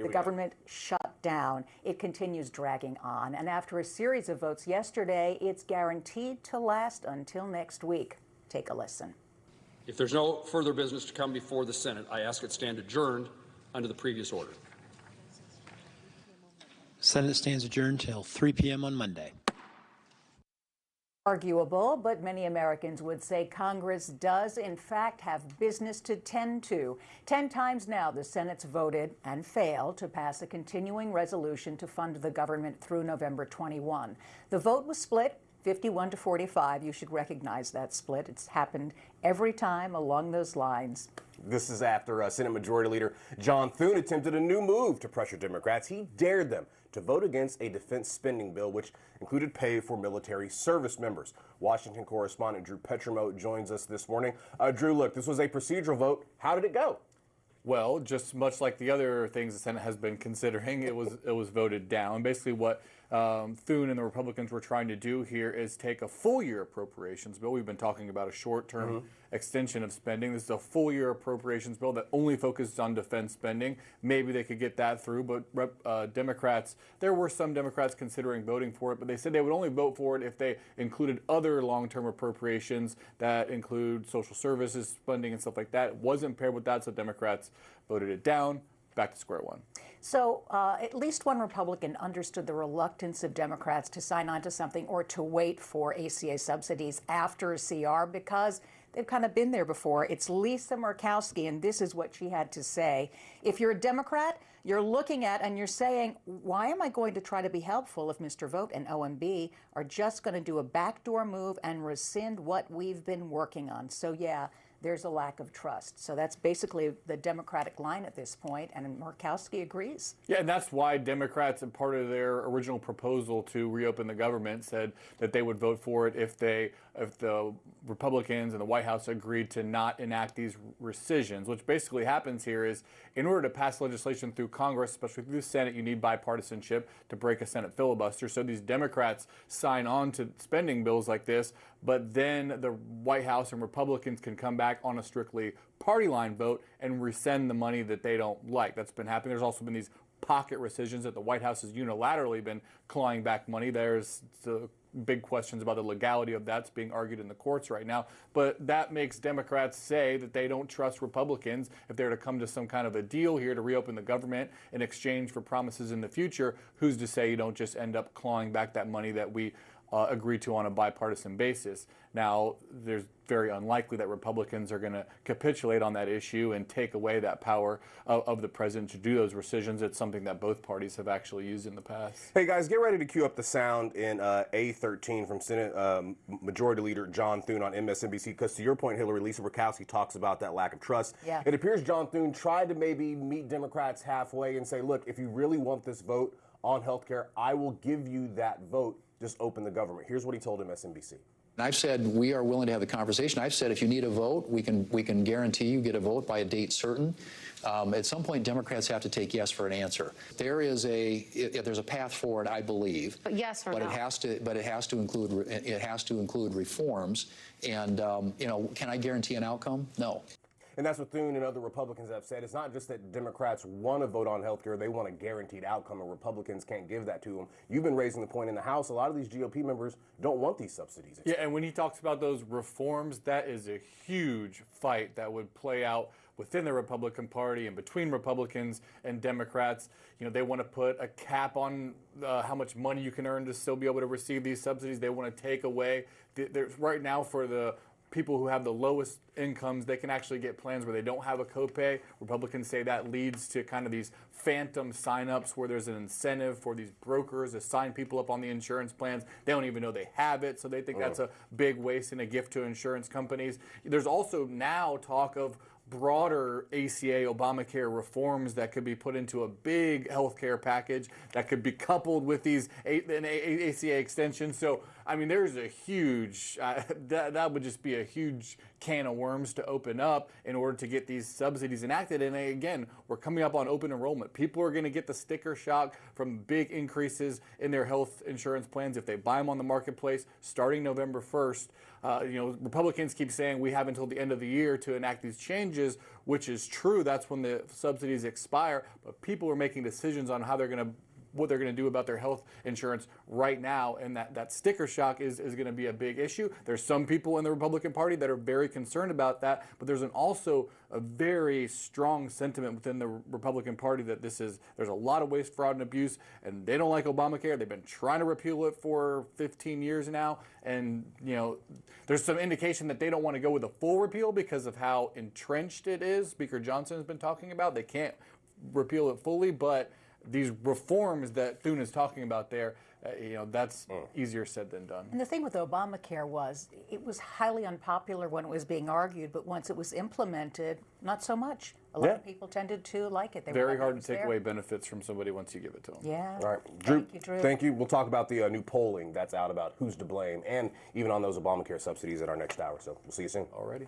The government shut down. It continues dragging on. And after a series of votes yesterday, it's guaranteed to last until next week. Take a listen. If there's no further business to come before the Senate, I ask it stand adjourned under the previous order. Senate stands adjourned till 3 p.m. on Monday. Arguable, but many Americans would say Congress does, in fact, have business to tend to. 10 times now, the Senate's voted and failed to pass a continuing resolution to fund the government through November 21. The vote was split 51 to 45. You should recognize that split. It's happened every time along those lines. This is after Senate Majority Leader John Thune attempted a new move to pressure Democrats. He dared them to vote against a defense spending bill, which included pay for military service members. Washington correspondent Drew Petrimo joins us this morning. Drew, look, this was a procedural vote. How did it go? Well, just much like the other things the Senate has been considering, it was voted down. Basically, what Thune and the Republicans were trying to do here is take a full-year appropriations bill. We've been talking about a short-term extension of spending. This is a full-year appropriations bill that only focuses on defense spending. Maybe they could get that through, but Democrats, there were some Democrats considering voting for it, but they said they would only vote for it if they included other long-term appropriations that include social services spending and stuff like that. It wasn't paired with that, so Democrats voted it down. Back to square one. So at least one Republican understood the reluctance of Democrats to sign on to something or to wait for ACA subsidies after a CR because they've kind of been there before. It's Lisa Murkowski, and this is what she had to say. If you're a Democrat, you're looking at and you're saying, why am I going to try to be helpful if Mr. Vote and OMB are just going to do a backdoor move and rescind what we've been working on? So, yeah, there's a lack of trust. So that's basically the Democratic line at this point, and Murkowski agrees. Yeah, and that's why Democrats, in part of their original proposal to reopen the government, said that they would vote for it if the Republicans and the White House agreed to not enact these rescissions. Which basically happens here is, in order to pass legislation through Congress, especially through the Senate, you need bipartisanship to break a Senate filibuster. So these Democrats sign on to spending bills like this, but then the White House and Republicans can come back on a strictly party line vote and rescind the money that they don't like. That's been happening. There's also been these pocket rescissions that the White House has unilaterally been clawing back money. There's big questions about the legality of that's being argued in the courts right now. But that makes Democrats say that they don't trust Republicans if they're to come to some kind of a deal here to reopen the government in exchange for promises in the future. Who's to say you don't just end up clawing back that money that we agreed to on a bipartisan basis? Now, there's very unlikely that Republicans are going to capitulate on that issue and take away that power of the president to do those rescissions. It's something that both parties have actually used in the past. Hey, guys, get ready to cue up the sound in A13 from Senate Majority Leader John Thune on MSNBC, because to your point, Hillary, Lisa Murkowski talks about that lack of trust. Yeah. It appears John Thune tried to maybe meet Democrats halfway and say, look, if you really want this vote on health care, I will give you that vote. Just open the government. Here's what he told MSNBC. I've said we are willing to have the conversation. I've said if you need a vote, we can guarantee you get a vote by a date certain. At some point, Democrats have to take yes for an answer. There's a path forward, I believe. But yes or no? But it has to include reforms. And can I guarantee an outcome? No. And that's what Thune and other Republicans have said. It's not just that Democrats want to vote on health care, they want a guaranteed outcome, and Republicans can't give that to them. You've been raising the point in the House, a lot of these GOP members don't want these subsidies. Yeah, and when he talks about those reforms, that is a huge fight that would play out within the Republican Party and between Republicans and Democrats. You know, they want to put a cap on how much money you can earn to still be able to receive these subsidies. They want to take away, there's right now for the people who have the lowest incomes, they can actually get plans where they don't have a copay. Republicans say that leads to kind of these phantom signups where there's an incentive for these brokers to sign people up on the insurance plans. They don't even know they have it, so they think that's a big waste and a gift to insurance companies. There's also now talk of broader ACA Obamacare reforms that could be put into a big healthcare package that could be coupled with these an ACA extensions. So I mean, there's a huge, that would just be a huge can of worms to open up in order to get these subsidies enacted. And again, we're coming up on open enrollment. People are going to get the sticker shock from big increases in their health insurance plans if they buy them on the marketplace starting November 1st. Republicans keep saying we have until the end of the year to enact these changes, which is true. That's when the subsidies expire. But people are making decisions on what they're going to do about their health insurance right now, and that sticker shock is going to be a big issue. There's some people in the Republican Party that are very concerned about that, but there's also a very strong sentiment within the Republican Party that there's a lot of waste, fraud, and abuse, and they don't like Obamacare. They've been trying to repeal it for 15 years now, and there's some indication that they don't want to go with a full repeal because of how entrenched it is. Speaker Johnson has been talking about they can't repeal it fully, but these reforms that Thune is talking about there, that's easier said than done. And the thing with Obamacare was it was highly unpopular when it was being argued, but once it was implemented, not so much. A lot of people tended to like it. They Very hard to take away benefits from somebody once you give it to them. Yeah. All right, Drew. Thank you, Drew. Thank you. We'll talk about the new polling that's out about who's to blame and even on those Obamacare subsidies at our next hour. So we'll see you soon. Alrighty.